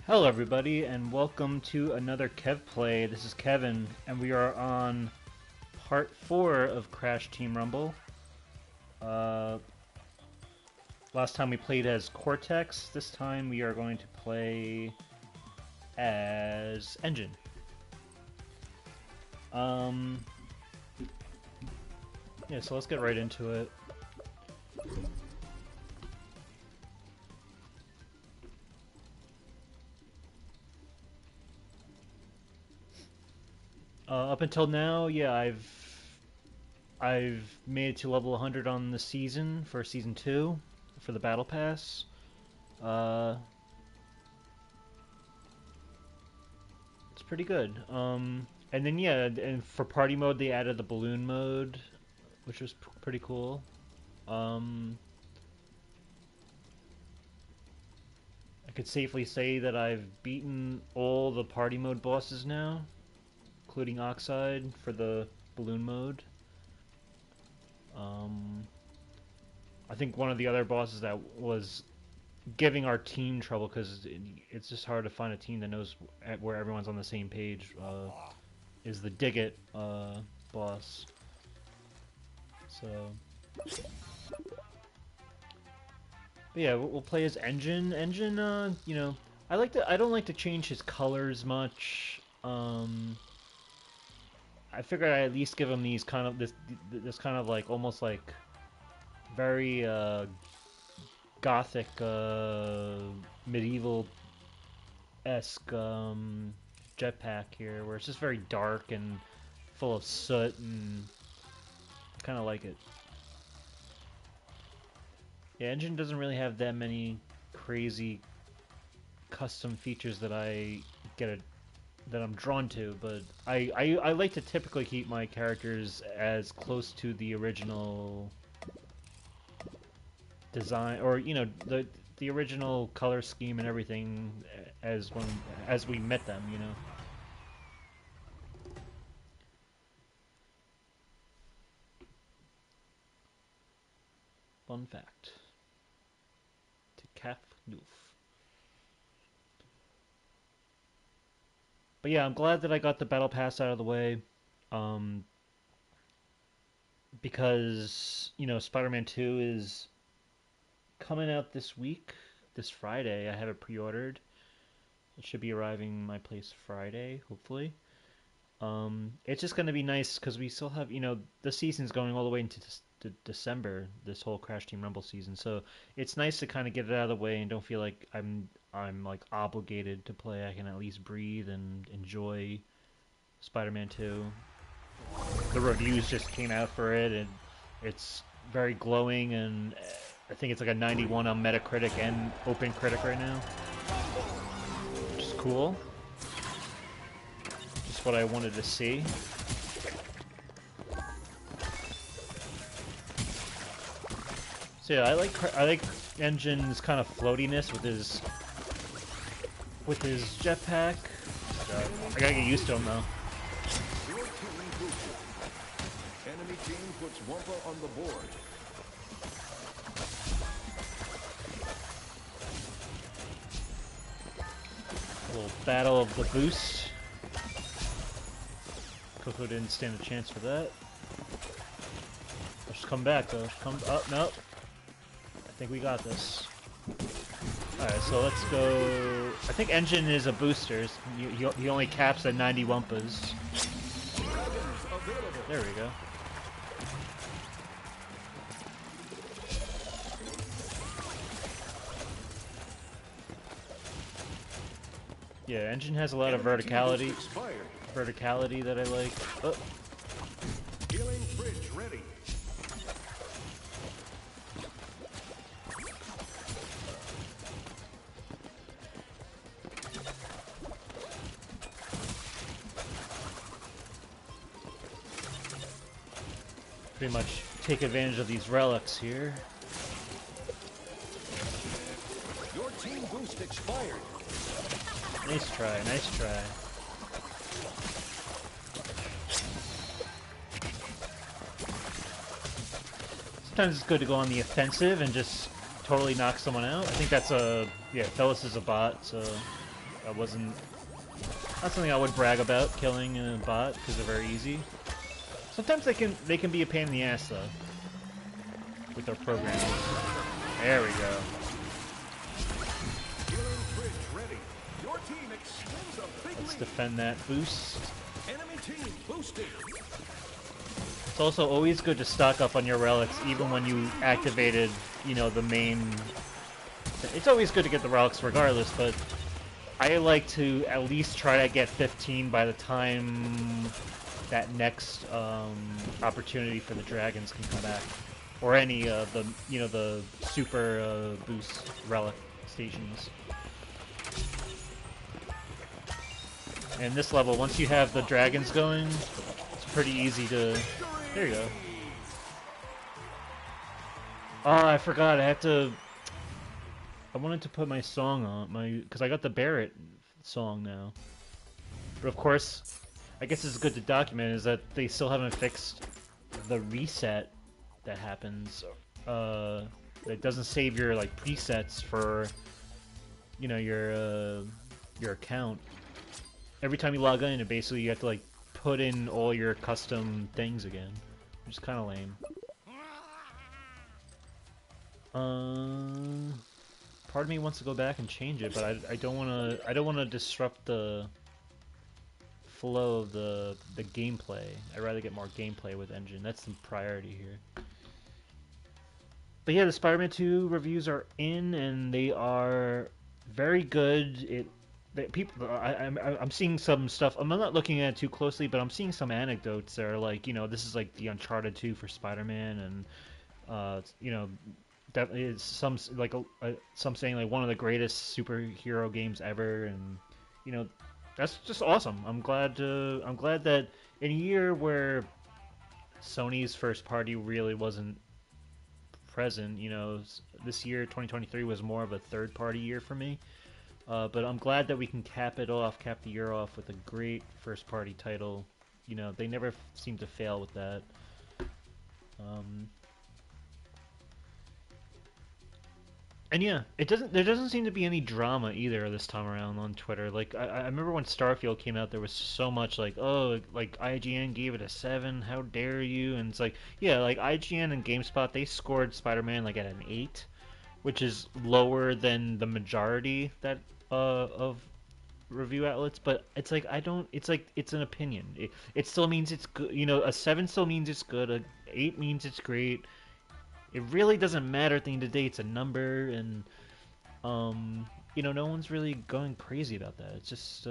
Hello everybody and welcome to another Kev Play. This is Kevin and we are on part 4 of Crash Team Rumble. Last time we played as Cortex. This time we are going to play as Engine. Yeah, so let's get right into it. Up until now, yeah, I've made it to level 100 on the season for season 2 for the battle pass. It's pretty good. And then yeah, and for party mode they added the balloon mode, which was pretty cool. I could safely say that I've beaten all the party mode bosses now, including Oxide for the balloon mode. I think one of the other bosses that was giving our team trouble, because it's just hard to find a team that knows where everyone's on the same page, is the Diggit boss. So, but yeah, we'll play as Engine. Engine, you know, I don't like to change his colors much. I figured I'd at least give him these kind of this kind of like almost like very gothic medieval esque jetpack here, where it's just very dark and full of soot, and kind of like it. Yeah, Engine doesn't really have that many crazy custom features that that I'm drawn to, but I like to typically keep my characters as close to the original design, or you know, the original color scheme and everything as we met them, you know. Fun fact. To Kaf Noof. But yeah, I'm glad that I got the battle pass out of the way, because you know Spider-Man 2 is coming out this week, this Friday. I have it pre-ordered. It should be arriving my place Friday, hopefully. It's just going to be nice because we still have, you know, the season's going all the way into December, this whole Crash Team Rumble season. So it's nice to kind of get it out of the way and don't feel like I'm like obligated to play. I can at least breathe and enjoy Spider-Man 2. The reviews just came out for it, and it's very glowing, and I think it's like a 91 on Metacritic and OpenCritic right now, which is cool. Just what I wanted to see. So yeah, I like Engine's kind of floatiness with his jetpack. I gotta get used to him though. Enemy team puts Wumpa on the board. A little battle of the boost. Coco didn't stand a chance for that. Let's come back though. Come up, nope. I think we got this. Alright, so let's go. I think Engine is a booster. He only caps at 90 Wumpas. There we go. Yeah, Engine has a lot of verticality that I like. Oh. Healing bridge ready. Pretty much take advantage of these relics here. Your team boost expired. Nice try, nice try. Sometimes it's good to go on the offensive and just totally knock someone out. I think that's a... yeah, Felis is a bot, so... That wasn't... Not something I would brag about, killing a bot, because they're very easy. Sometimes they can be a pain in the ass, though. With their programming. There we go. Let's defend that boost. Enemy team boosted. It's also always good to stock up on your relics, even when you activated, you know, the main... It's always good to get the relics regardless, but I like to at least try to get 15 by the time that next opportunity for the dragons can come back. Or any of the, you know, the super boost relic stations. And this level, once you have the dragons going, it's pretty easy to... There you go. Oh, I forgot. I wanted to put my song on because I got the Barret song now. But of course, I guess it's good to document is that they still haven't fixed the reset that happens. It doesn't save your like presets for, you know, your account. Every time you log in, it basically you have to like put in all your custom things again, which is kind of lame. Part of me wants to go back and change it, but I don't want to disrupt the flow of the gameplay. I'd rather get more gameplay with Engine. That's the priority here. But yeah, the Spider-Man 2 reviews are in, and they are very good. I'm seeing some stuff. I'm not looking at it too closely, but I'm seeing some anecdotes that are like, you know, this is like the Uncharted 2 for Spider-Man, and you know, definitely it's some like some saying like one of the greatest superhero games ever, and you know, that's just awesome. I'm glad that in a year where Sony's first party really wasn't present, you know, this year 2023 was more of a third party year for me. But I'm glad that we can cap the year off with a great first party title. You know, they never seem to fail with that. And yeah, there doesn't seem to be any drama either this time around on Twitter. Like I remember when Starfield came out, there was so much like, oh, like IGN gave it a 7, how dare you? And it's like, yeah, like IGN and GameSpot, they scored Spider-Man like at an 8, which is lower than the majority that of review outlets. But it's like it's an opinion. It still means it's good. You know, a 7 still means it's good. A 8 means it's great. It really doesn't matter at the end of the day. It's a number, and you know, no one's really going crazy about that. It's just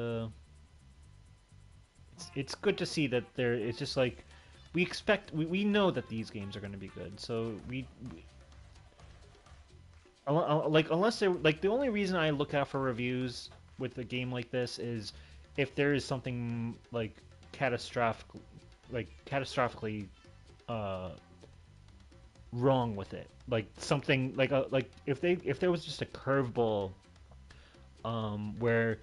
it's good to see that there. It's just like we know that these games are going to be good, so we like unless they're like the only reason I look out for reviews with a game like this is if there is something like catastrophically wrong with it, like something like if there was just a curveball where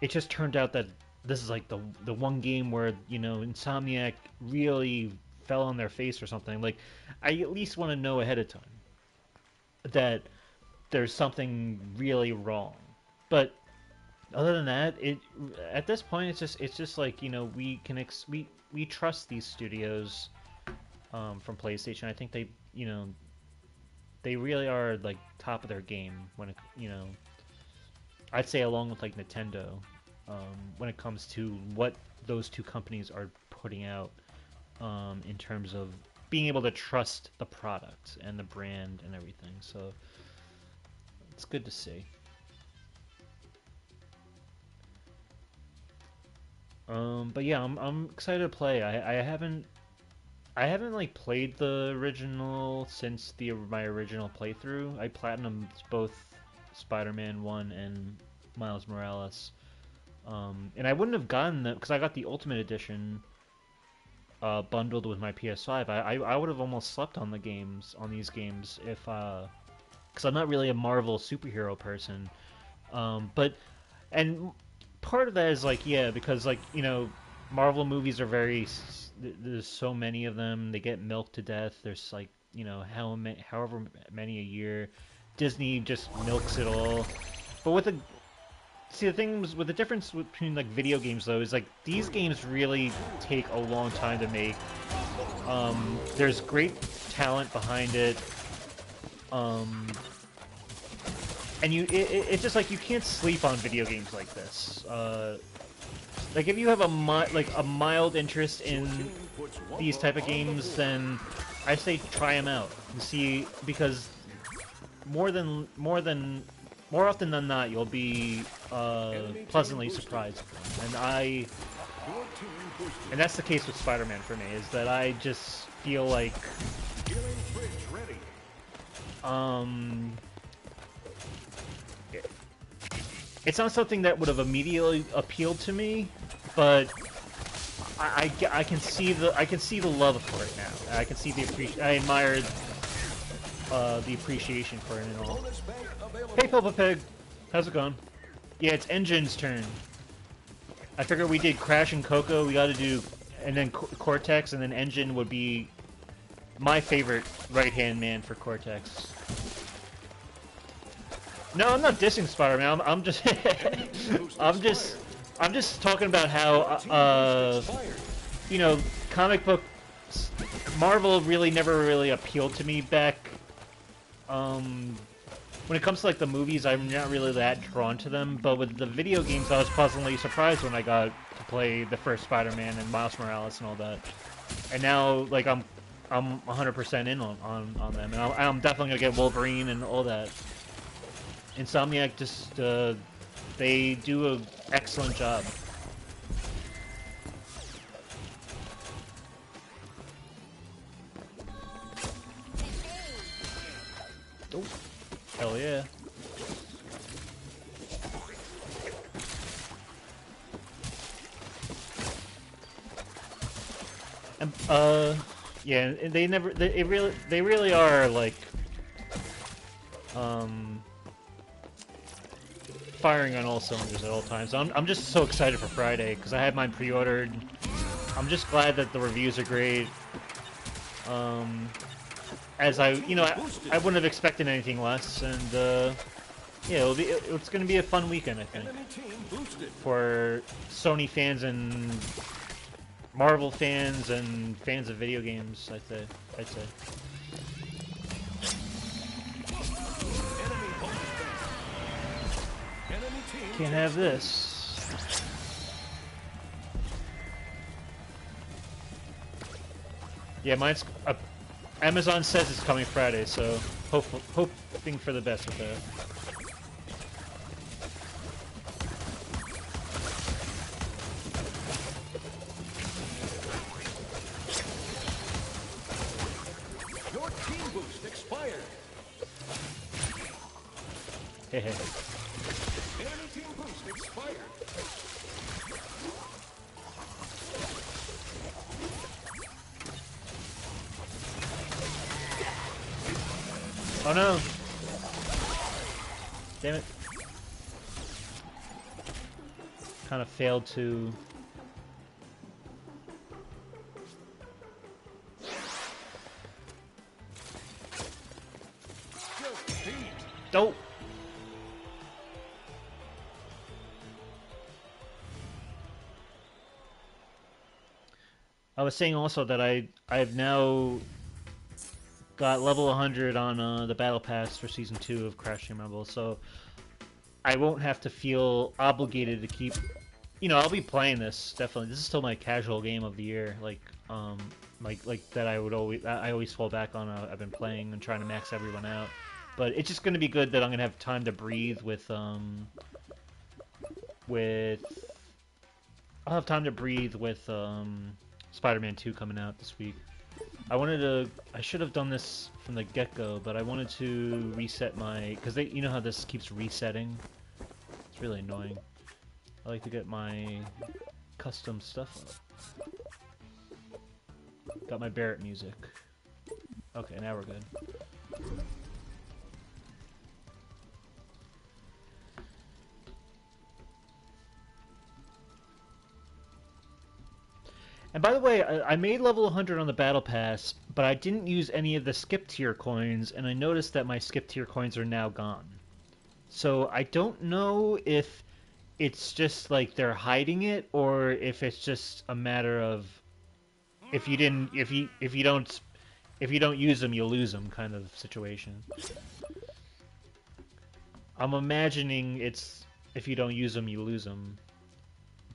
it just turned out that this is like the one game where, you know, Insomniac really fell on their face or something. Like I at least want to know ahead of time that there's something really wrong. But other than that, at this point it's just like, you know, we trust these studios from PlayStation. I think they, you know, they really are like top of their game when it, you know, I'd say along with like Nintendo, when it comes to what those two companies are putting out in terms of being able to trust the product and the brand and everything. So it's good to see. But yeah, I'm excited to play. I haven't like played the original since my original playthrough. I platinumed both Spider-Man 1 and Miles Morales. And I wouldn't have gotten them because I got the Ultimate Edition bundled with my PS5. I would have almost slept on these games if because I'm not really a Marvel superhero person. And part of that is like, yeah, because like, you know, Marvel movies are there's so many of them. They get milked to death. There's like, you know, however many a year. Disney just milks it all. But see, the things with the difference between like video games though is like these games really take a long time to make. There's great talent behind it. And it's just like you can't sleep on video games like this. Like if you have a mild interest in these type of games, then I say try them out and see, because more often than not you'll be pleasantly surprised. And that's the case with Spider-Man for me, is that I just feel like it's not something that would have immediately appealed to me, but I can see the love for it now. I can see I admire the appreciation for it and all. Hey, Pulpa Pig, how's it going? Yeah, it's Engine's turn. I figured we did Crash and Coco. We got to do, and then Cortex, and then Engine would be my favorite right-hand man for Cortex. No, I'm not dissing Spider-Man. I'm just, I'm just talking about how, you know, comic book Marvel really never really appealed to me back. When it comes to like the movies, I'm not really that drawn to them. But with the video games, I was pleasantly surprised when I got to play the first Spider-Man and Miles Morales and all that. And now, like, I'm 100% in on them, and I'm definitely gonna get Wolverine and all that. Insomniac just, they do an excellent job. Oh, hell yeah. And, yeah, they really are, like, firing on all cylinders at all times. I'm just so excited for Friday, because I had mine pre-ordered. I'm just glad that the reviews are great. As I wouldn't have expected anything less, and, yeah, it's going to be a fun weekend, I think, for Sony fans and Marvel fans and fans of video games, I'd say. Can't have this. Yeah, mine's Amazon says it's coming Friday, so hoping for the best with that. Your team boost expired. Hey, hey. Enemy team boost expired. Oh no! Damn it. Kind of failed to... Don't! I was saying also that I've now got level 100 on the Battle Pass for Season 2 of Crash Team Rumble, so I won't have to feel obligated to keep... You know, I'll be playing this, definitely. This is still my casual game of the year, like that I always fall back on. I've been playing and trying to max everyone out. But it's just going to be good that I'm going to have time to breathe with... I'll have time to breathe with, Spider-Man 2 coming out this week. I should have done this from the get-go, but I wanted to reset my... Because you know how this keeps resetting? It's really annoying. I like to get my custom stuff up. Got my Barrett music. Okay, now we're good. And by the way, I made level 100 on the Battle Pass, but I didn't use any of the skip tier coins, and I noticed that my skip tier coins are now gone. So I don't know if it's just like they're hiding it, or if it's just a matter of if you don't use them, you lose them kind of situation. I'm imagining it's if you don't use them, you lose them.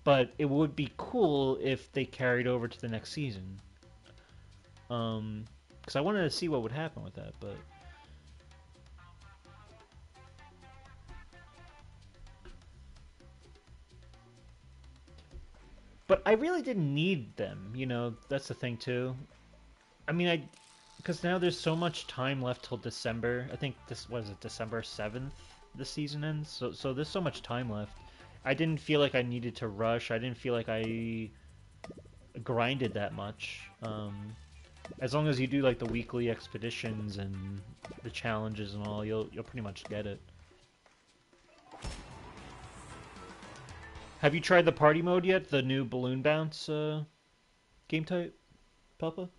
But it would be cool if they carried over to the next season. Because I wanted to see what would happen with that, but I really didn't need them. You know, that's the thing too. I mean, because now there's so much time left till December. I think this was it December 7th. The season ends, so there's so much time left. I didn't feel like I needed to rush. I didn't feel like I grinded that much. As long as you do like the weekly expeditions and the challenges and all, you'll pretty much get it. Have you tried the party mode yet? The new balloon bounce game type, Papa?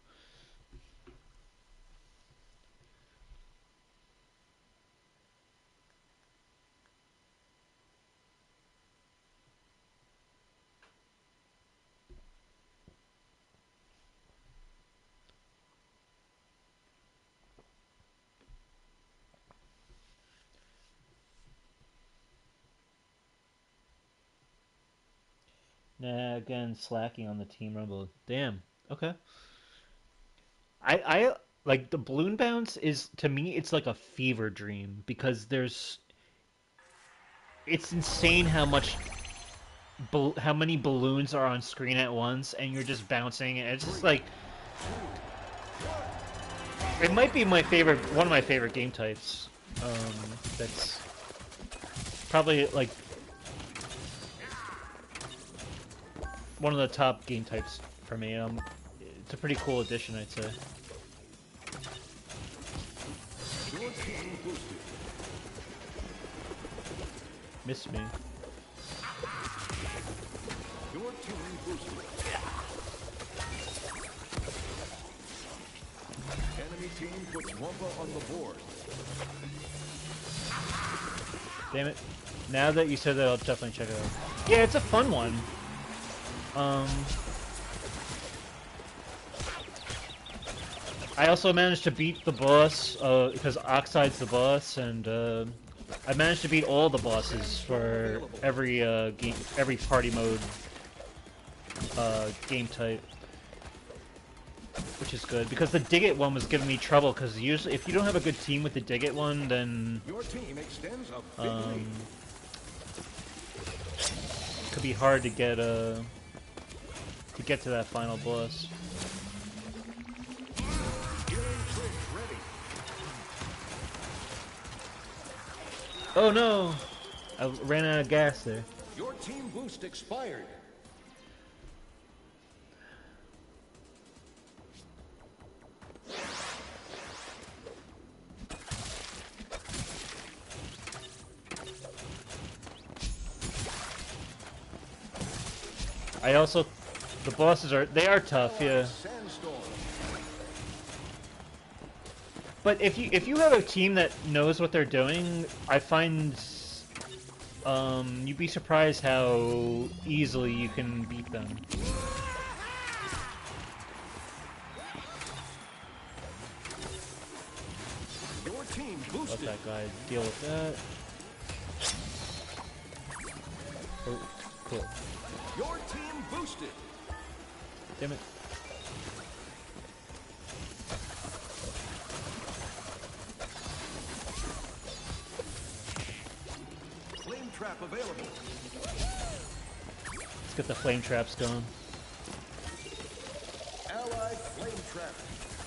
Nah, again, slacking on the Team Rumble. Damn. Okay. I like the balloon bounce is to me it's like a fever dream because it's insane how how many balloons are on screen at once and you're just bouncing and it's just like it might be one of my favorite game types. That's probably like one of the top game types for me. It's a pretty cool addition, I'd say. Miss me. Your team boosted. Enemy team puts Wumpa on the board. Damn it. Now that you said that, I'll definitely check it out. Yeah, it's a fun one. I also managed to beat the boss, because Oxide's the boss, and, I managed to beat all the bosses for every party mode game type, which is good because the Dig-It one was giving me trouble because usually if you don't have a good team with the Dig-It one, then Your team extends a big lead. it could be hard to get to that final boss. Oh no! I ran out of gas there. Your team boost expired. The bosses are tough, yeah. Sandstorm. But if you have a team that knows what they're doing, I find you'd be surprised how easily you can beat them. Your team Let boosted. that guy deal with that. Oh, cool. Your team boosted. Damn it. Flame trap available. Let's get the flame traps going. Allied flame trap.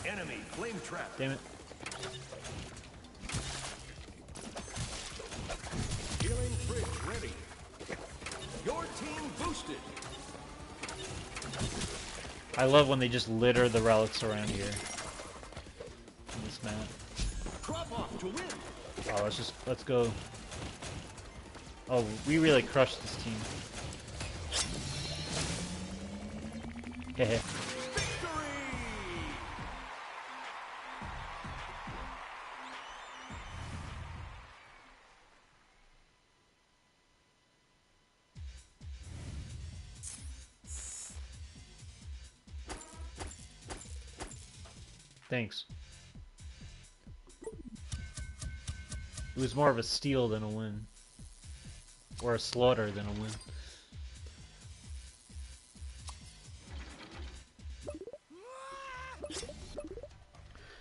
Enemy flame trap. Damn it. Healing fridge ready. Your team boosted. I love when they just litter the relics around here. On this map. Drop off to win. Oh, let's go. Oh, we really crushed this team. Hehe. Victory! Thanks. It was more of a steal than a win. Or a slaughter than a win.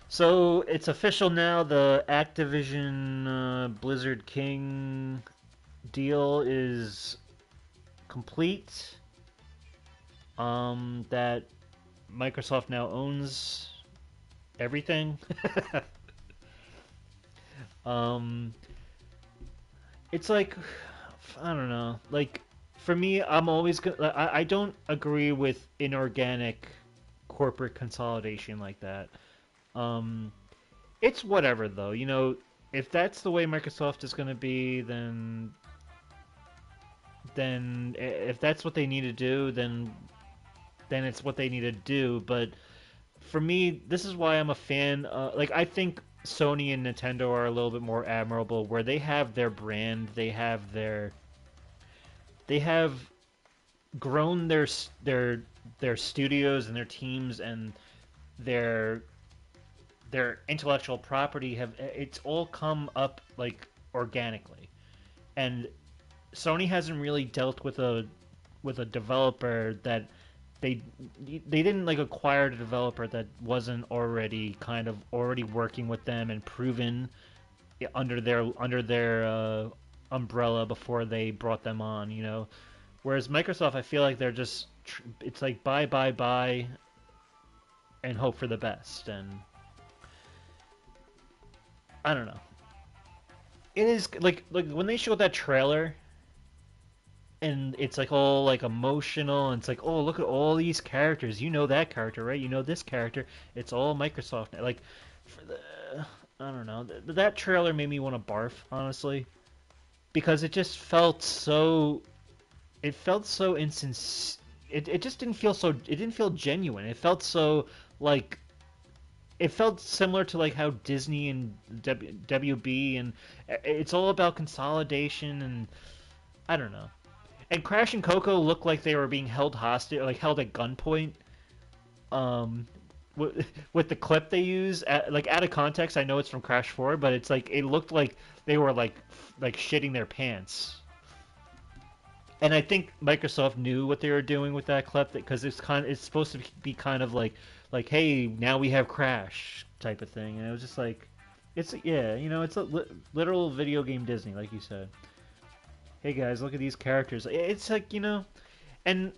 So it's official now. The Activision Blizzard King deal is complete. That Microsoft now owns everything. um, it's like I don't know. Like for me, I'm always gonna. I don't agree with inorganic corporate consolidation like that. Um, it's whatever though. You know, if that's the way Microsoft is going to be, then if that's what they need to do, then it's what they need to do. But for me, this is why I'm a fan. Like I think Sony and Nintendo are a little bit more admirable, where they have their brand, they have grown their studios and their teams and their their intellectual property have it's all come up like organically. And Sony hasn't really dealt with a developer that they they didn't like acquire a developer that wasn't already kind of already working with them and proven under their umbrella before they brought them on, you know. Whereas Microsoft, I feel like they're just it's like buy and hope for the best, and I don't know. It is like when they showed that trailer and it's like all like emotional and it's like, oh, look at all these characters, you know that character, right? You know this character. It's all Microsoft. Like for the I don't know. That trailer made me want to barf, honestly, because it just felt so it felt so insens it just didn't feel so it didn't feel genuine. It felt so like it felt similar to like how Disney and WB and it's all about consolidation and I don't know. And Crash and Coco looked like they were being held hostage, like held at gunpoint. Um, with the clip they use, like out of context, I know it's from Crash 4, but it's like it looked like they were like shitting their pants. And I think Microsoft knew what they were doing with that clip because it's supposed to be kind of like hey, now we have Crash type of thing, and it was just like it's yeah, you know, it's a literal video game Disney, like you said. Hey guys, look at these characters. It's like, you know, and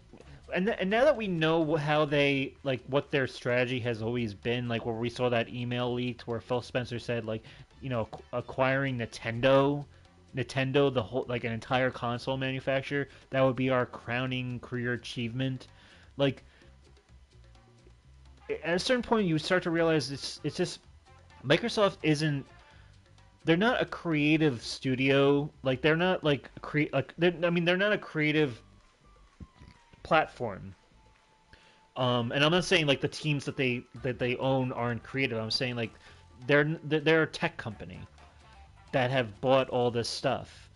and now that we know how they like what their strategy has always been, like where we saw that email leaked where Phil Spencer said like, you know, acquiring Nintendo, the whole like an entire console manufacturer, that would be our crowning career achievement. Like at a certain point, you start to realize it's just Microsoft isn't they're not a creative studio. Like they're not like I mean they're not a creative platform. And I'm not saying like the teams that they own aren't creative. I'm saying like they're a tech company that have bought all this stuff.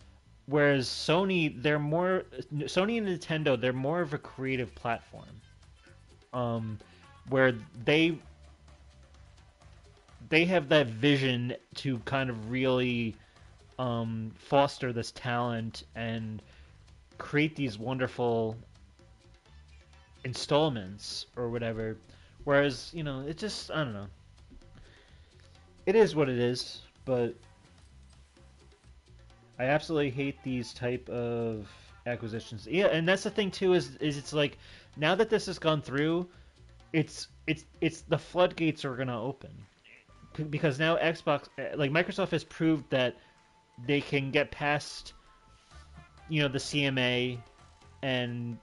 Whereas Sony and Nintendo, they're more of a creative platform. Um, where they have that vision to kind of really foster this talent and create these wonderful installments or whatever. Whereas, you know, it just I don't know. It is what it is, but I absolutely hate these type of acquisitions. Yeah, and that's the thing too is it's like now that this has gone through, it's the floodgates are gonna open because now Xbox like Microsoft has proved that they can get past you know the CMA and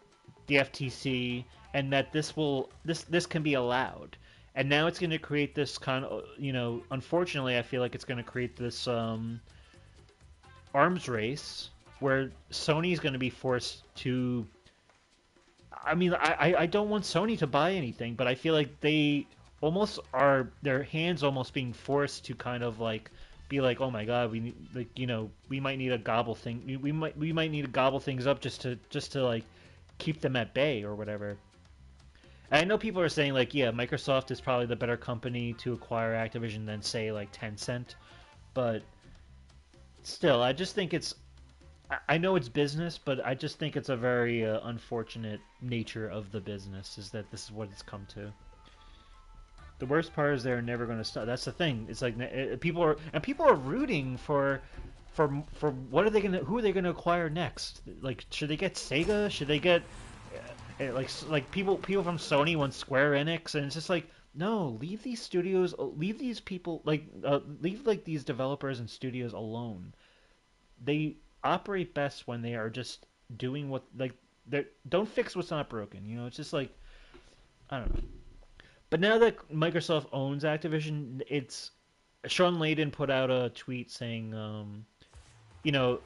the FTC, and that this can be allowed. And now it's going to create this kind of you know. Unfortunately, I feel like it's going to create this arms race where Sony's going to be forced to. I mean, I don't want Sony to buy anything, but I feel like they almost are their hands almost being forced to kind of like be like, oh my god, we need, like you know we might need a gobble thing. We might need to gobble things up just to like keep them at bay or whatever. I know people are saying like, yeah, Microsoft is probably the better company to acquire Activision than say like Tencent, but still, I just think it's. I know it's business, but I just think it's a very unfortunate nature of the business is that this is what it's come to. The worst part is they're never going to stop. That's the thing. It's like people are rooting for what are they going to who are they going to acquire next? Like should they get Sega? Should they get like people from Sony want Square Enix, and it's just like no, leave these studios, leave these people leave like these developers and studios alone. They operate best when they are just doing what like they don't fix what's not broken. You know, it's just like I don't know. But now that Microsoft owns Activision, it's Sean Layden put out a tweet saying, you know,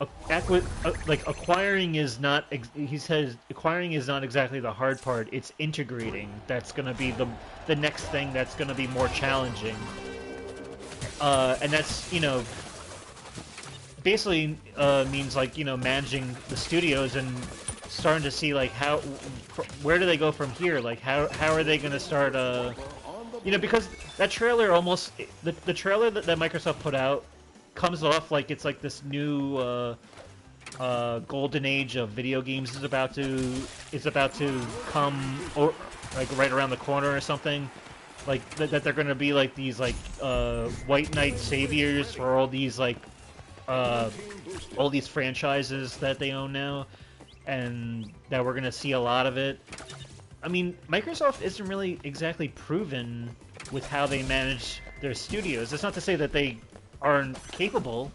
like acquiring is not. He says acquiring is not exactly the hard part. It's integrating that's going to be the next thing that's going to be more challenging. And that's basically means like managing the studios and starting to see like where do they go from here? Like how are they going to start because that trailer almost the trailer that Microsoft put out comes off like it's like this new golden age of video games is about to come or like right around the corner or something. Like that they're going to be like these like white knight saviors for all these like all these franchises that they own now, and that we're gonna see a lot of it. I mean, Microsoft isn't really exactly proven with how they manage their studios. It's not to say that they aren't capable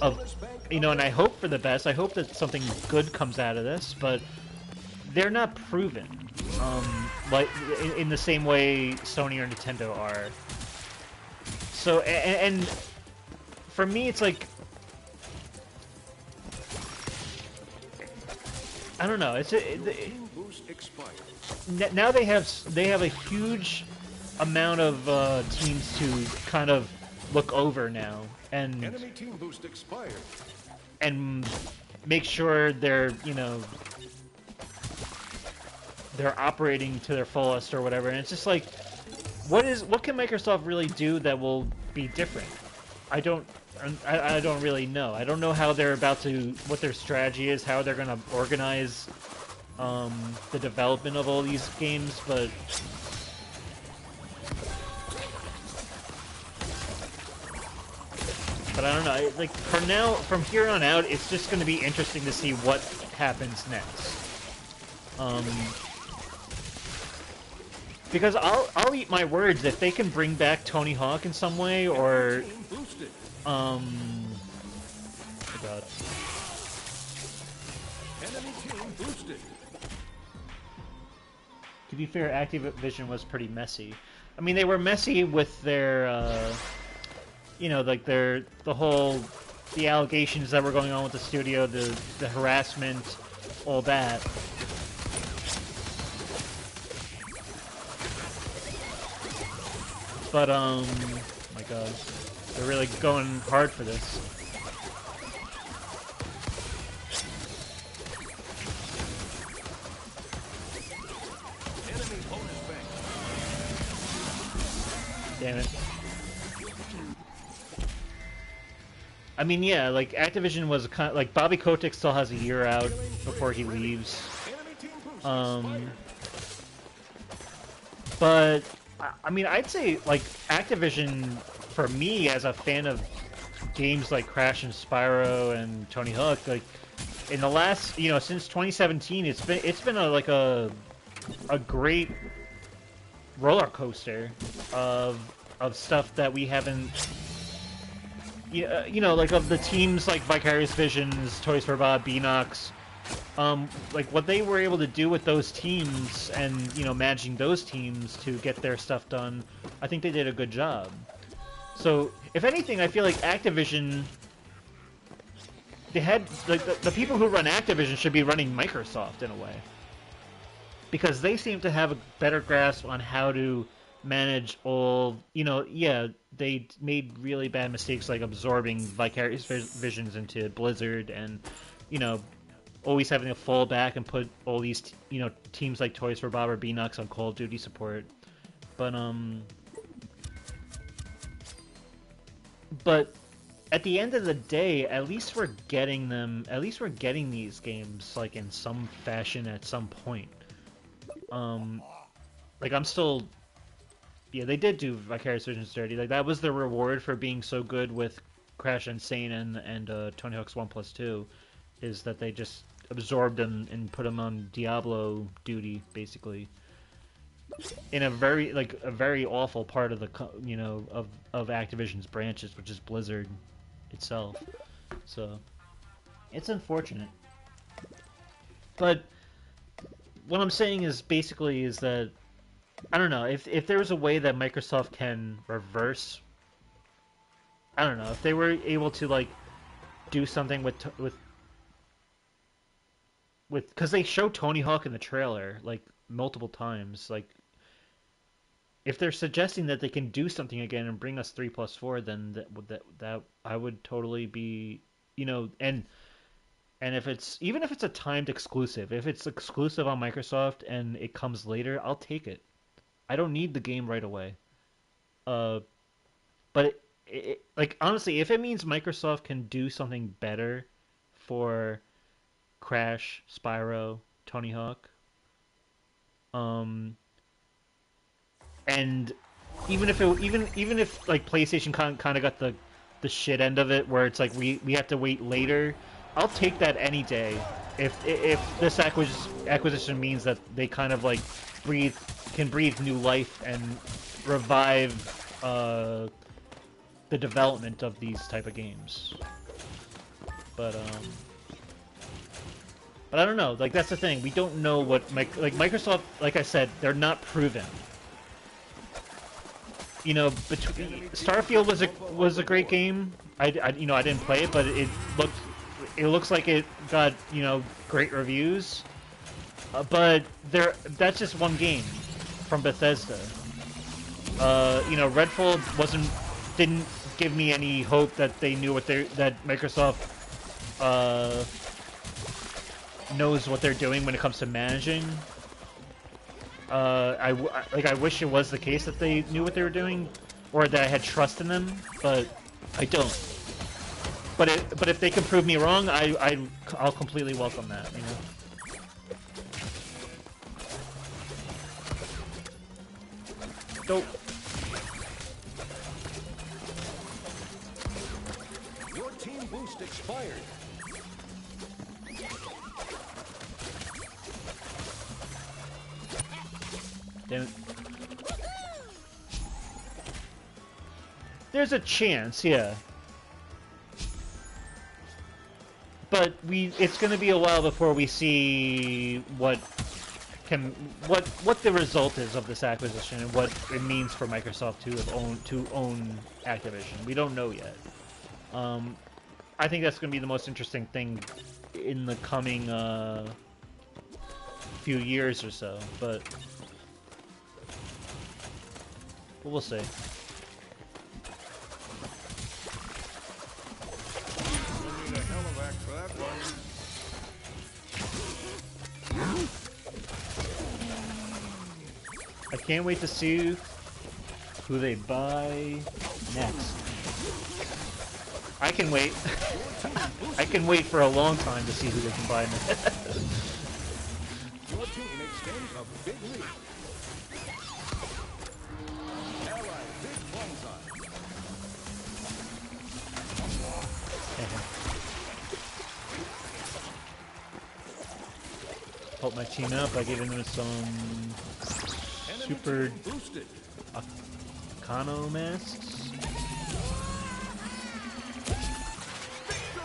of, and I hope for the best. I hope that something good comes out of this, but they're not proven, like in the same way Sony or Nintendo are. So, and for me, it's like I don't know. Now they have a huge amount of teams to kind of look over now and make sure they're they're operating to their fullest or whatever. And it's just like, what can Microsoft really do that will be different? I don't really know. I don't know how they're what their strategy is, how they're going to organize the development of all these games, but I don't know. Like from here on out, it's just going to be interesting to see what happens next. Because I'll eat my words if they can bring back Tony Hawk in some way, or oh God. To be fair, Activision was pretty messy. I mean, they were messy with their, like the allegations that were going on with the studio, the harassment, all that. But, my God, they're really going hard for this. Damn it. I mean, yeah, like, Activision was kind of, like, Bobby Kotick still has a year out before he leaves. But, I mean, I'd say, like, Activision, for me, as a fan of games like Crash and Spyro and Tony Hawk, like, in the last, since 2017, it's been a great roller coaster of stuff that we haven't, like of the teams like Vicarious Visions, Toys for Bob, Beanox, like what they were able to do with those teams and managing those teams to get their stuff done. I think they did a good job. So if anything, I feel like Activision, they had like the people who run Activision should be running Microsoft in a way, because they seem to have a better grasp on how to manage all, yeah, they made really bad mistakes like absorbing Vicarious Visions into Blizzard and, always having to fall back and put all these, teams like Toys for Bob or Beanox on Call of Duty support. But but at the end of the day, at least we're getting them. At least we're getting these games like in some fashion at some point. Like I'm still, yeah, they did do Vicarious Visions dirty. Like that was the reward for being so good with Crash Insane and Tony Hawk's 1+2, is that they just absorbed them and put them on Diablo duty basically. In a very awful part of the of Activision's branches, which is Blizzard itself. So it's unfortunate. But what I'm saying is basically is that I don't know if there was a way that Microsoft can reverse. I don't know if they were able to like do something with because they show Tony Hawk in the trailer like multiple times. Like if they're suggesting that they can do something again and bring us 3+4, then that I would totally be, and if it's even if it's a timed exclusive, if it's exclusive on Microsoft and it comes later, I'll take it. I don't need the game right away. Uh, but like honestly, if it means Microsoft can do something better for Crash, Spyro, Tony Hawk, um, and even if like PlayStation kind of got the shit end of it, where it's like we have to wait later, I'll take that any day. If this acquisition means that they kind of like can breathe new life and revive the development of these type of games. But I don't know. Like that's the thing. We don't know what Microsoft. Like I said, they're not proven. Starfield was a great game. I didn't play it, but it looks like it got great reviews. But that's just one game from Bethesda. Redfall didn't give me any hope that they knew that Microsoft knows what they're doing when it comes to managing. I wish it was the case that they knew what they were doing, or that I had trust in them, but I don't. But if they can prove me wrong, I'll completely welcome that. Dope. Your team boost expired. Damn it. There's a chance, yeah. But it's going to be a while before we see what the result is of this acquisition and what it means for Microsoft to own Activision. We don't know yet. I think that's going to be the most interesting thing in the coming few years or so, but we'll see. We'll need a hell of act for that one. I can't wait to see who they buy next. I can wait. I can wait for a long time to see who they can buy next. Your team extends a big lead. Allied big bonsai. Help my team out by giving them some super Boosted. Kano masks.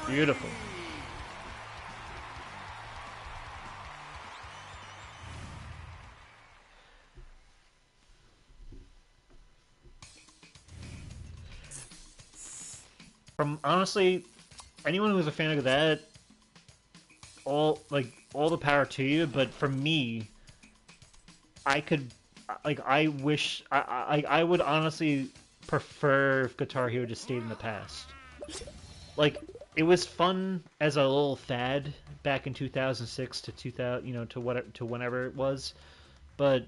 Beautiful. From honestly, anyone who's a fan of that, all the power to you. But for me, I wish I would honestly prefer if Guitar Hero just stayed in the past. Like it was fun as a little fad back in 2006 to 2000, to whenever it was, but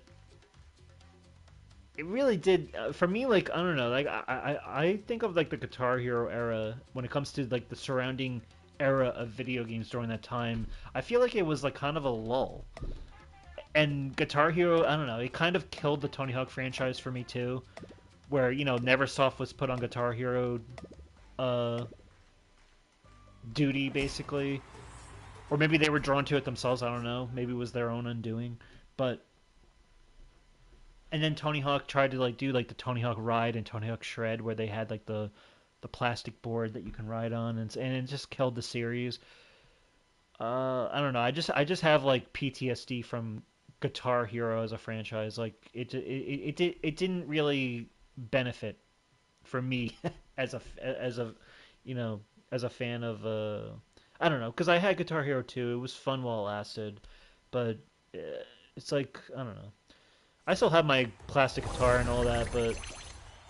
it really did for me. Like I don't know, like I think of like the Guitar Hero era when it comes to like the surrounding era of video games during that time. I feel like it was like kind of a lull. And Guitar Hero, I don't know, it kind of killed the Tony Hawk franchise for me too, where Neversoft was put on Guitar Hero uh duty basically, or maybe they were drawn to it themselves. I don't know. Maybe it was their own undoing, but and then Tony Hawk tried to like do like the Tony Hawk Ride and Tony Hawk Shred, where they had like the plastic board that you can ride on, and it just killed the series. I don't know. I just have like PTSD from Guitar Hero as a franchise. Like it didn't really benefit for me as a you know as a fan of I don't know, because I had Guitar Hero 2. It was fun while it lasted, but uh, it's like I don't know. I still have my plastic guitar and all that, but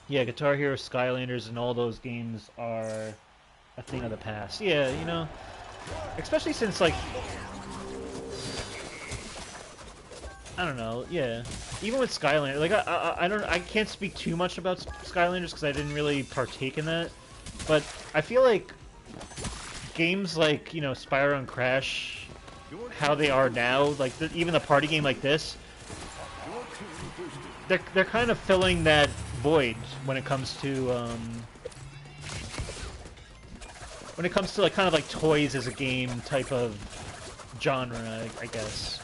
yeah, Guitar Hero, Skylanders, and all those games are a thing of the past. Yeah, especially since like I don't know. Yeah, even with Skylanders, like I can't speak too much about Skylanders because I didn't really partake in that, but I feel like games like Spyro and Crash, how they are now, like even the party game like this, they're kind of filling that void when it comes to like kind of like toys as a game type of genre, I guess.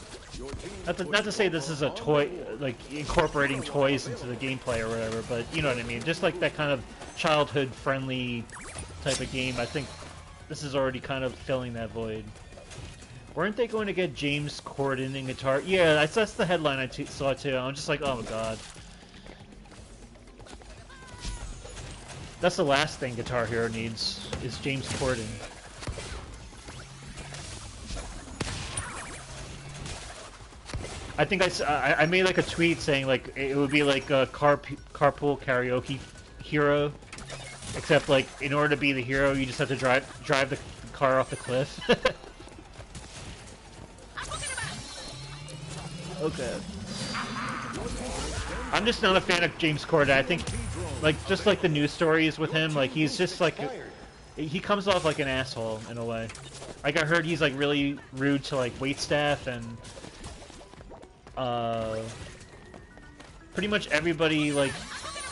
Not to say this is a toy, like incorporating toys into the gameplay or whatever, but you know what I mean. Just like that kind of childhood-friendly type of game. I think this is already kind of filling that void. Weren't they going to get James Corden in guitar? Yeah, that's the headline I saw too. I'm just like, oh my god. That's the last thing Guitar Hero needs, is James Corden. I think I made like a tweet saying like it would be like a carpool karaoke hero, except like in order to be the hero you just have to drive the car off the cliff. Okay. I'm just not a fan of James Corden. I think like just like the news stories with him, like he's just like he comes off like an asshole in a way. Like I heard he's like really rude to like waitstaff and pretty much everybody, like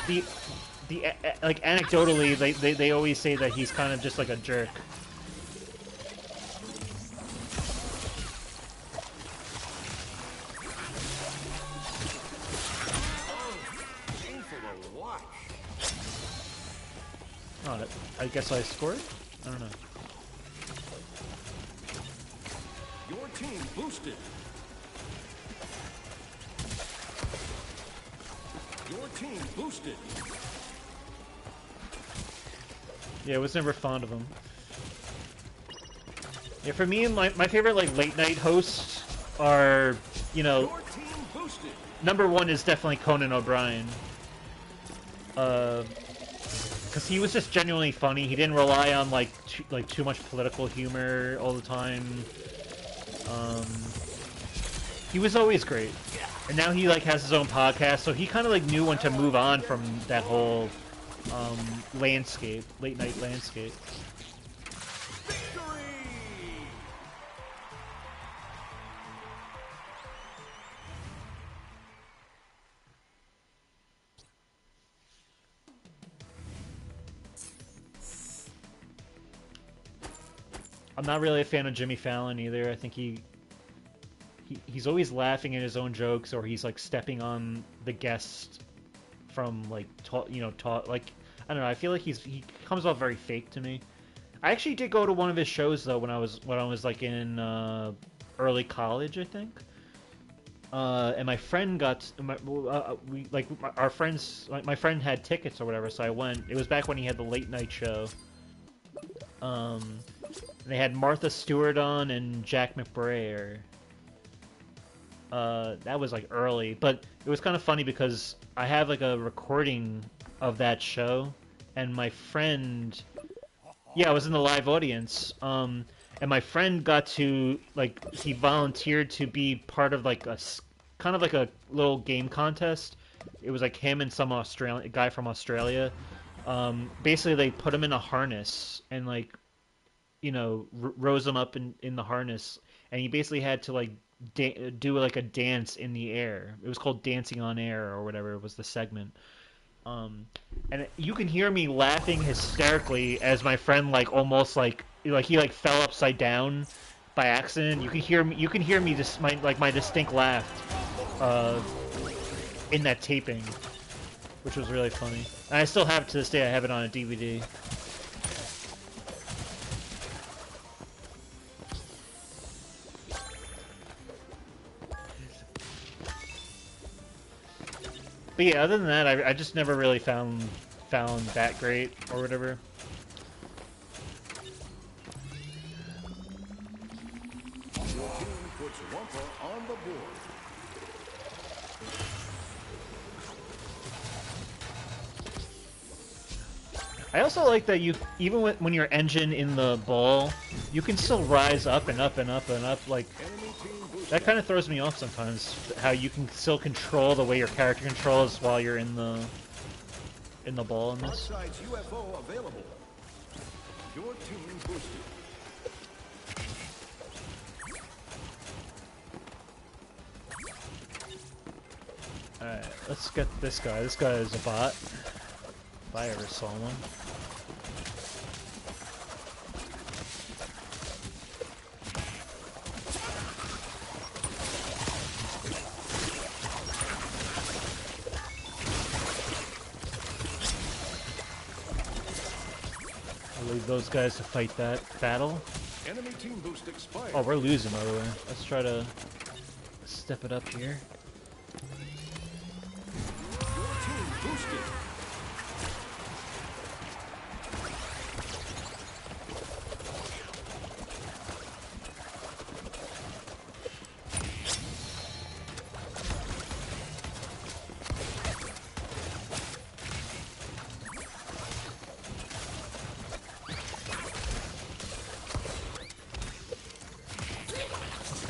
the like anecdotally they always say that he's kind of just like a jerk. Oh, I guess I scored? I don't know. Your team boosted. Your team boosted. Yeah, I was never fond of him. Yeah, for me, my favorite like late night hosts are, Your team boosted. number one is definitely Conan O'Brien. Because he was just genuinely funny. He didn't rely on like too much political humor all the time. He was always great. And now he like has his own podcast, so he kind of like knew when to move on from that whole landscape, late night landscape. Victory! I'm not really a fan of Jimmy Fallon either. I think he's always laughing at his own jokes, or he's like stepping on the guest from like like I don't know. I feel like he comes off very fake to me. I actually did go to one of his shows though when I was like in early college, I think. And my friend my friend had tickets or whatever, so I went. It was back when he had the late night show. They had Martha Stewart on and Jack McBrayer. That was like early, but it was kind of funny because I have like a recording of that show, and my friend Yeah, I was in the live audience. And my friend got to like he volunteered to be part of like kind of like a little game contest. It was like him and some Australian guy from Australia. Basically, they put him in a harness and like rose him up in the harness, and he basically had to like do like a dance in the air. It was called Dancing on Air or whatever was the segment. Um, and you can hear me laughing hysterically as my friend like almost like he like fell upside down by accident. You can hear me just my distinct laugh uh, in that taping, which was really funny. And I still have it to this day. I have it on a DVD. But yeah, other than that, I just never really found that great or whatever. Your team puts Wumpa on the board. I also like that you even when your engine in the ball, you can still rise up and up and up and up. Like Enemy team boosted. that kind of throws me off sometimes. How you can still control the way your character controls while you're in the ball in this. Outside's UFO available. Your team boosted. Alright, let's get this guy. This guy is a bot. If I ever saw one. I'll leave those guys to fight that battle. Enemy team boost expired. Oh, we're losing, by the way. Let's try to step it up here. Your team boosted.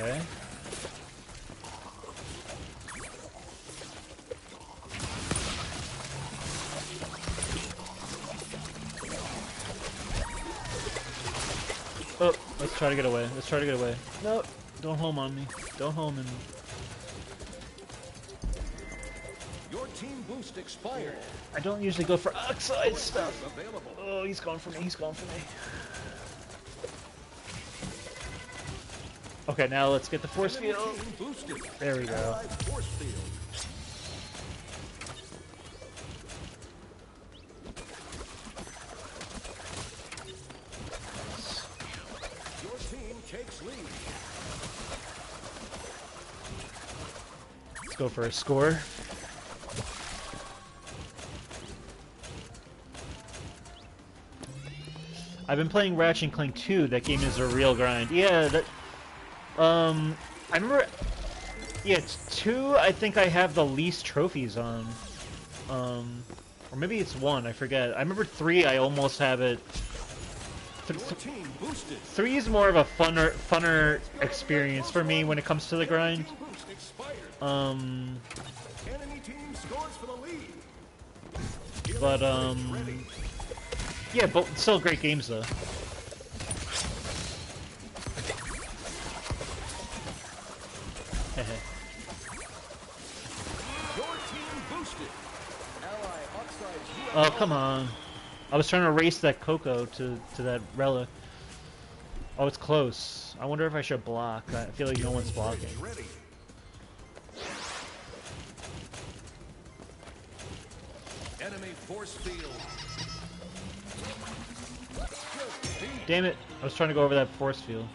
Okay. Oh, let's try to get away. Let's try to get away. No, don't home on me. Don't home on me. Your team boost expired. I don't usually go for oxide stuff. Available. Oh, he's going for me. He's going for me. Okay, now let's get the force Enemy field. team boosted. There we go. Allied force field. Your team takes lead. Let's go for a score. I've been playing Ratchet and Clank 2. That game is a real grind. Yeah, that. I remember. Yeah, it's 2. I think I have the least trophies on. Or maybe it's 1. I forget. I remember 3. I almost have it. Your team boosted. 3 is more of a funner experience for me when it comes to the grind. Team boost expired. Enemy team scores for the lead. But yeah, but still great games though. Your team boosted. Ally Oxide's Oh, come on. I was trying to race that Coco to that relic. Oh, it's close. I wonder if I should block. I feel like no one's blocking. ready. Enemy force field. Damn it. I was trying to go over that force field.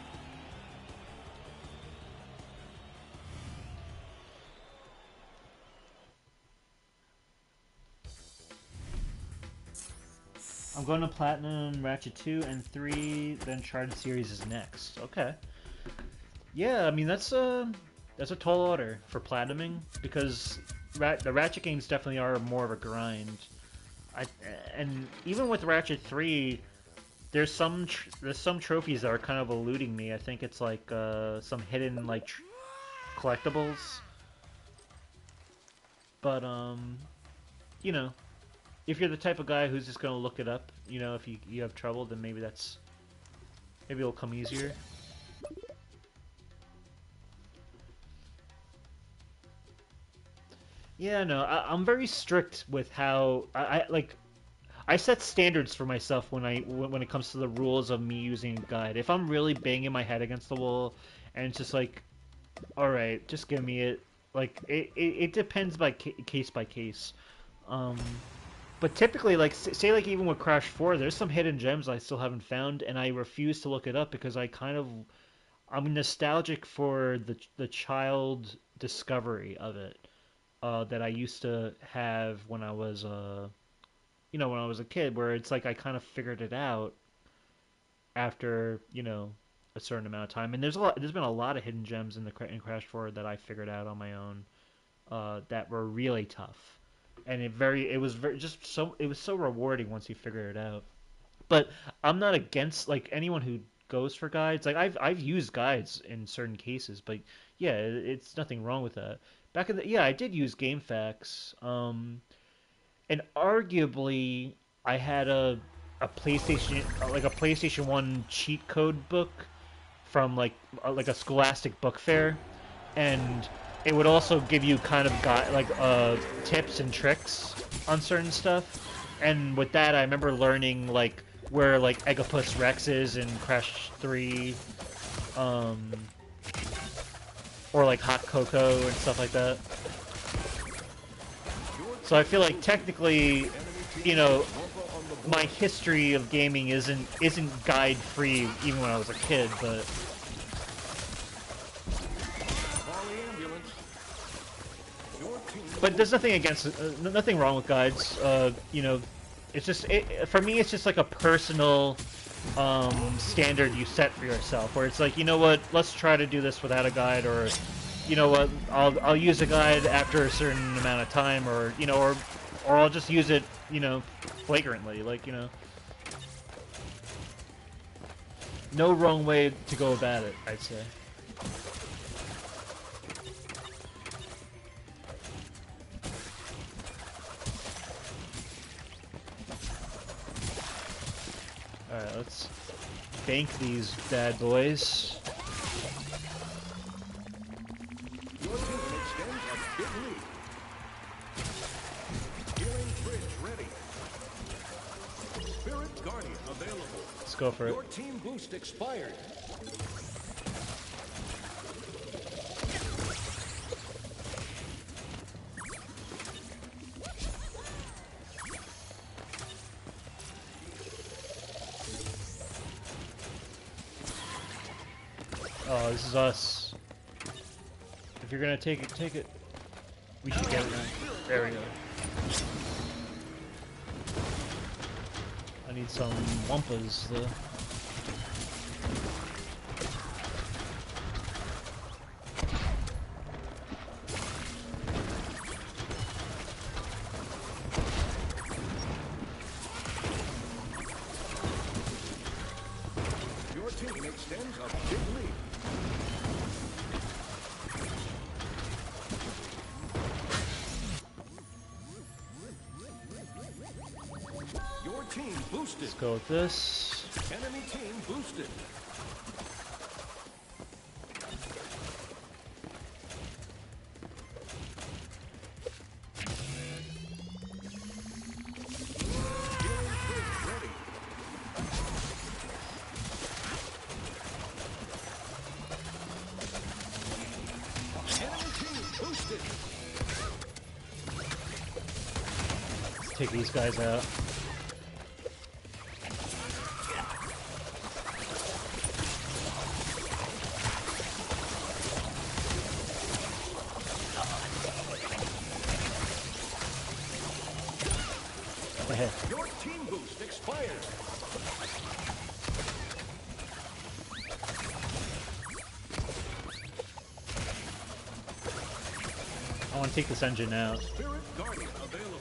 I'm going to Platinum, Ratchet 2, and 3, then Uncharted series is next. Okay. Yeah, I mean, that's a tall order for Platinuming, because the Ratchet games definitely are more of a grind. And even with Ratchet 3, there's some trophies that are kind of eluding me. I think it's like some hidden like collectibles. But you know, if you're the type of guy who's just gonna look it up, you know, if you have trouble, then maybe it'll come easier. Yeah, no, I'm very strict with how I like. I set standards for myself when it comes to the rules of me using a guide. If I'm really banging my head against the wall, and it's just like, all right, just give me it. Like it depends by case by case. Um, but typically, like say like even with Crash 4, there's some hidden gems I still haven't found, and I refuse to look it up because I'm nostalgic for the child discovery of it that I used to have when I was when I was a kid, where it's like I kind of figured it out after a certain amount of time. And there's been a lot of hidden gems in Crash 4 that I figured out on my own that were really tough, and it was very just so it was so rewarding once you figure it out. But I'm not against like anyone who goes for guides. Like I've used guides in certain cases, but yeah, it's nothing wrong with that. Back in the yeah, I did use GameFAQs. And arguably I had a PlayStation 1 cheat code book from like a Scholastic book fair, and it would also give you kind of tips and tricks on certain stuff. And with that, I remember learning like where like Egapus Rex is in Crash 3, um, or like Hot Cocoa and stuff like that. So I feel like technically, my history of gaming isn't guide free even when I was a kid, but there's nothing wrong with guides. It's just for me it's just like a personal standard you set for yourself, where it's like, you know what, let's try to do this without a guide, or you know what, I'll use a guide after a certain amount of time, or or I'll just use it, flagrantly, no wrong way to go about it, I'd say. Alright, let's bank these bad boys. Your team extends a big lead. Healing bridge ready. Spirit Guardian available. Let's go for it. Your team boost expired. Oh, this is us. If you're gonna take it, take it. We should get it now. There we go. I need some Wumpas, though. Your team extends a big lead. Your team boosted. Let's go with this. Enemy team boosted. Healing bridge ready. Enemy team boosted. Let's take these guys out. Your team boost expired. I want to take this engine out. Spirit Guardian available.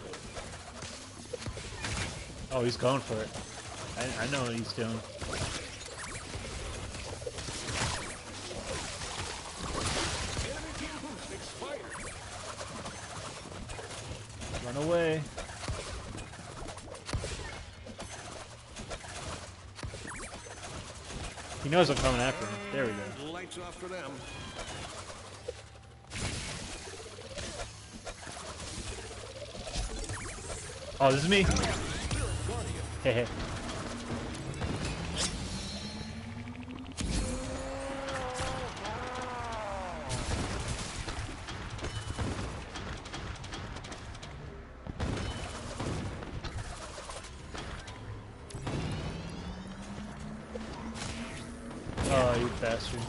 Oh, he's going for it. I know what he's doing. Enemy team boost expired. Run away. He knows I'm coming after him. There we go. Lights off for them. Oh, this is me. Hehe. Oh, you bastard.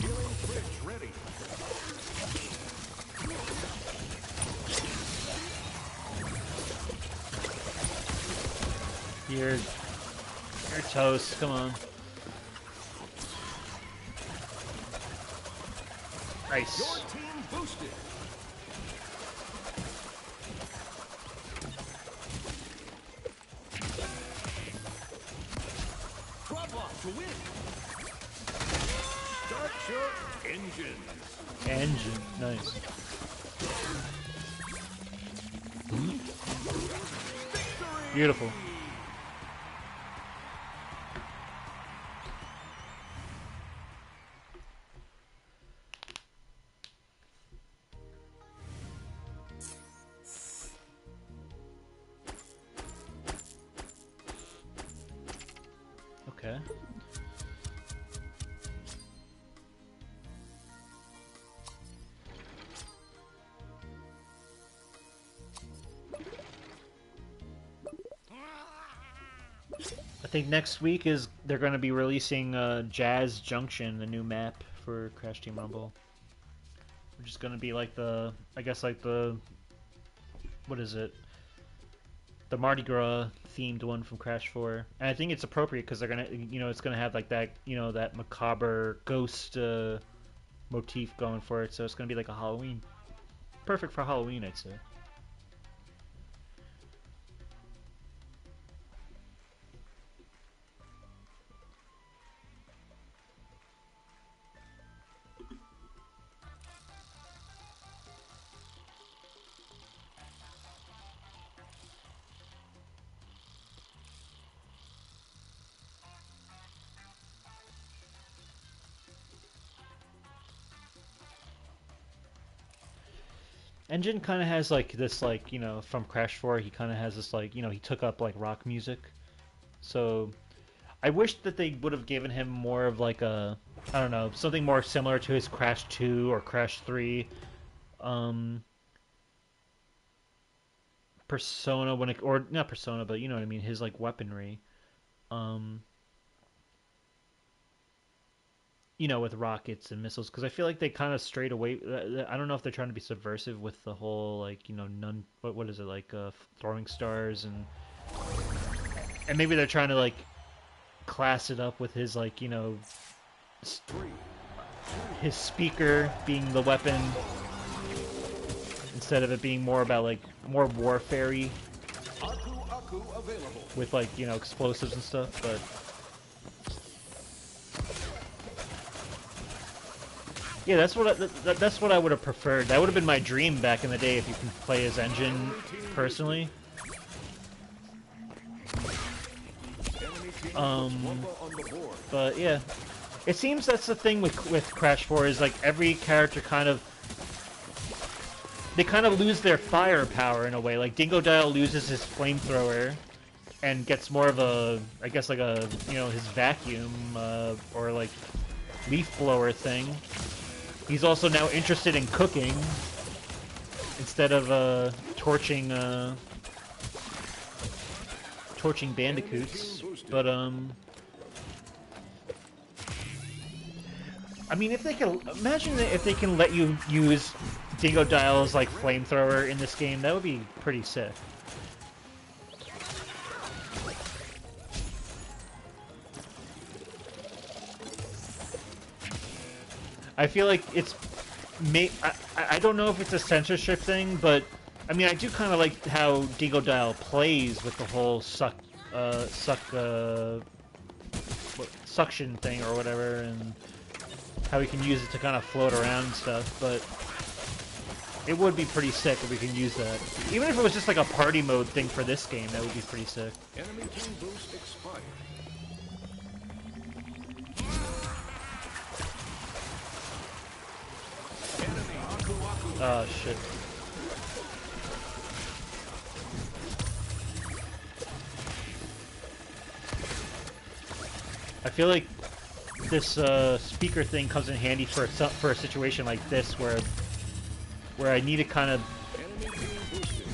Healing bridge ready. You're toast. Come on. Nice. Your team boosted. Drop off to win. Start your engines. Engine. Nice. Beautiful. Okay. I think next week is they're going to be releasing Jazz Junction, the new map for Crash Team Rumble. Which is going to be like the, I guess like the, what is it? The Mardi Gras themed one from Crash 4. And I think it's appropriate because they're going to, you know, it's going to have like that, you know, that macabre ghost motif going for it. So it's going to be like a Halloween. Perfect for Halloween, I'd say. Engine kind of has like this, like, you know, from Crash 4, he kind of has this, like, you know, he took up like rock music. So I wish that they would have given him more of like a, I don't know, something more similar to his Crash 2 or Crash 3 persona when it, or not persona, but you know what I mean, his like weaponry. Um, you know, with rockets and missiles, because I feel like they kind of strayed away. I don't know if they're trying to be subversive with the whole, like, you know, none. What is it, like throwing stars, and maybe they're trying to like class it up with his, like, you know, his speaker being the weapon instead of it being more about like more warfare-y with, like, you know, explosives and stuff, but. Yeah, that's what I would have preferred. That would have been my dream back in the day if you can play as Engine personally. But yeah, it seems that's the thing with Crash 4 is like every character kind of lose their firepower in a way. Like Dingodile loses his flamethrower and gets more of a, I guess, like a, you know, his vacuum or like leaf blower thing. He's also now interested in cooking instead of torching bandicoots. But I mean, if they can imagine if they can let you use Dingodile's like flamethrower in this game, that would be pretty sick. I feel like it's I don't know if it's a censorship thing, but I mean I do kind of like how Digodile plays with the whole suction thing or whatever, and how we can use it to kind of float around and stuff. But it would be pretty sick if we can use that. Even if it was just like a party mode thing for this game, that would be pretty sick. Enemy team boost expired. Enemy Aku Aku. Oh shit. I feel like this speaker thing comes in handy for a situation like this where I need to kind of. Enemy team boosted.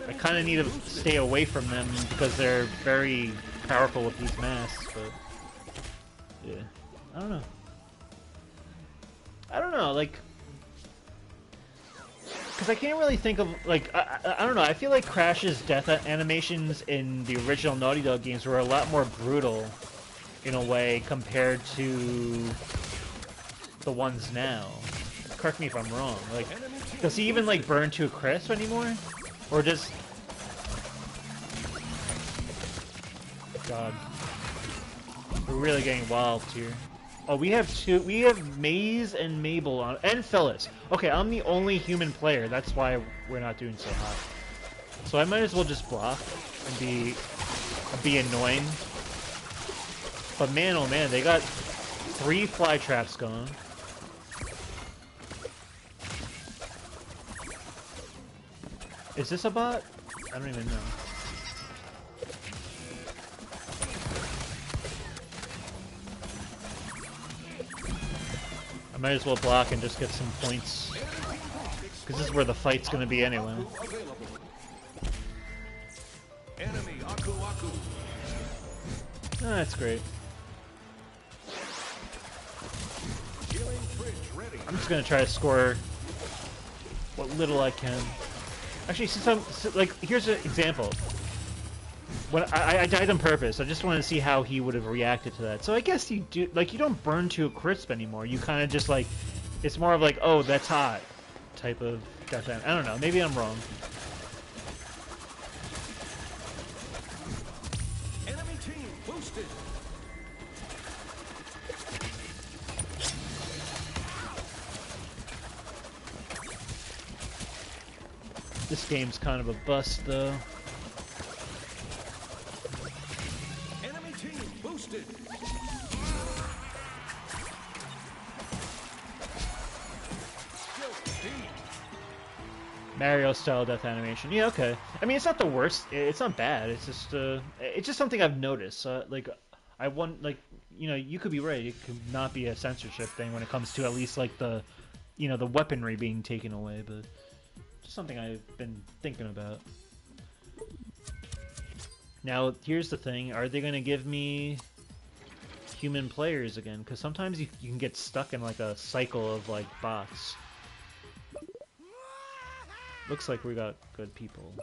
I kind of need to stay away from them because they're very powerful with these masks. But yeah, I don't know. I don't know, like, because I can't really think of, like, I don't know, I feel like Crash's death animations in the original Naughty Dog games were a lot more brutal, in a way, compared to the ones now. Correct me if I'm wrong, like, does he even, like, burn to a crisp anymore? Or does... God. We're really getting wild here. Oh, we have two. We have Maze and Mabel on, and Phyllis. Okay, I'm the only human player. That's why we're not doing so hot. So I might as well just block and be annoying. But man, oh man, they got 3 fly traps going. Is this a bot? I don't even know. I might as well block and just get some points. Because this is where the fight's going to be anyway. Enemy Aku Aku. Oh, that's great. Healing fridge ready. I'm just going to try to score what little I can. Actually, like, here's an example. When I died on purpose, I just wanted to see how he would have reacted to that. So I guess you do, like, you don't burn to a crisp anymore. You kind of just, like, it's more of like, oh, that's hot type of death. I don't know. Maybe I'm wrong. Enemy team boosted. This game's kind of a bust, though. Enemy team boosted. Mario-style death animation. Yeah, okay. I mean, it's not the worst. It's not bad. It's just something I've noticed. Like, I want, like, you know, you could be right. It could not be a censorship thing when it comes to at least like the, you know, the weaponry being taken away, but just something I've been thinking about. Now, here's the thing. Are they going to give me human players again? Because sometimes you can get stuck in, like, a cycle of, like, bots. Looks like we got good people.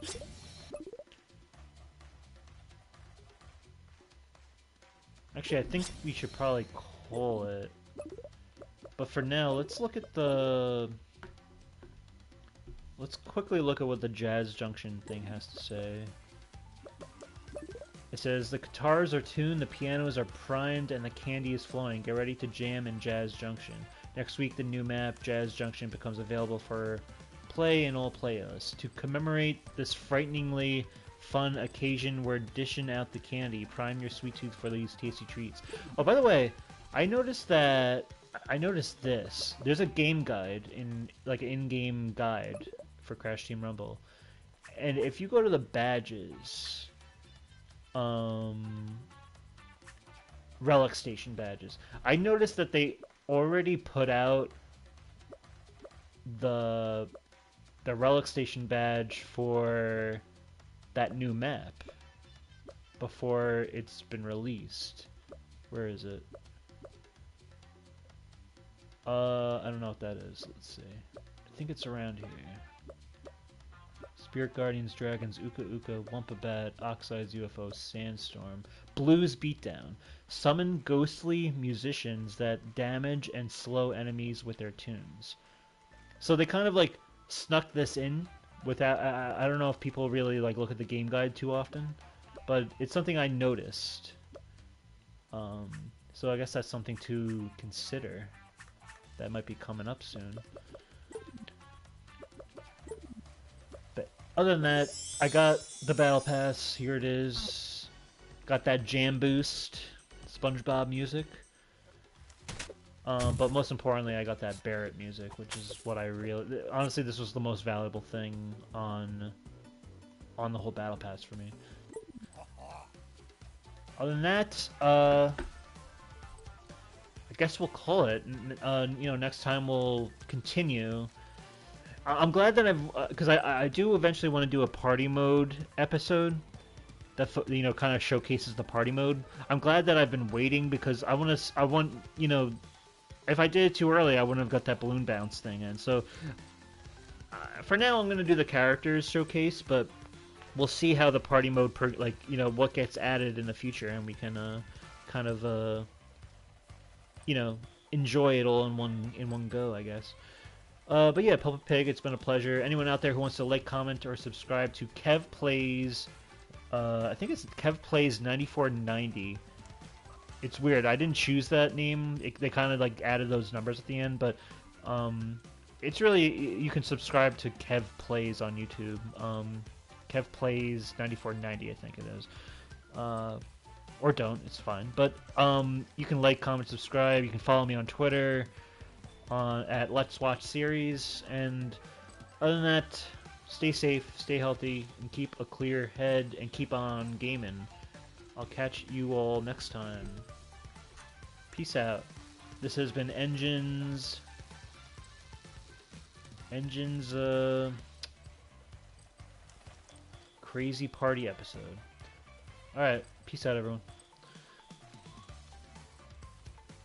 Actually, I think we should probably call it. But for now, let's look at the... Let's quickly look at what the Jazz Junction thing has to say. It says, the guitars are tuned, the pianos are primed, and the candy is flowing. Get ready to jam in Jazz Junction. Next week, the new map, Jazz Junction, becomes available for play in all players. To commemorate this frighteningly fun occasion, we're dishing out the candy. Prime your sweet tooth for these tasty treats. Oh, by the way, I noticed this. There's a game guide, like an in-game guide for Crash Team Rumble. And if you go to the badges... Relic Station badges. I noticed that they already put out the Relic Station badge for that new map before it's been released. Where is it? I don't know what that is. Let's see. I think it's around here. Spirit Guardians, Dragons, Uka Uka, Wumpa Bat, Oxides, UFO, Sandstorm, Blues Beatdown. Summon ghostly musicians that damage and slow enemies with their tunes. So they kind of like snuck this in without. I don't know if people really like look at the game guide too often, but it's something I noticed. So I guess that's something to consider. That might be coming up soon. But other than that, I got the Battle Pass. Here it is. Got that jam boost, SpongeBob music. But most importantly, I got that Barrett music, which is what I really... Honestly, this was the most valuable thing on the whole Battle Pass for me. Other than that, I guess we'll call it. You know, next time we'll continue. I'm glad that because I do eventually want to do a party mode episode that, you know, kind of showcases the party mode. I'm glad that I've been waiting because I want, you know, if I did it too early, I wouldn't have got that balloon bounce thing in. So for now, I'm gonna do the characters showcase, but we'll see how the party mode, like, you know, what gets added in the future, and we can kind of you know, enjoy it all in one go, I guess. But yeah, Puppet Pig, it's been a pleasure. Anyone out there who wants to like, comment, or subscribe to Kev Plays, I think it's Kev Plays 9490. It's weird. I didn't choose that name. They kind of like added those numbers at the end, but it's really, you can subscribe to Kev Plays on YouTube. Kev Plays 9490, I think it is. Or don't, it's fine. But you can like, comment, subscribe. You can follow me on Twitter at Let's Watch Series. And other than that, stay safe, stay healthy, and keep a clear head, and keep on gaming. I'll catch you all next time. Peace out. This has been Engines Crazy Party episode. Alright, peace out everyone.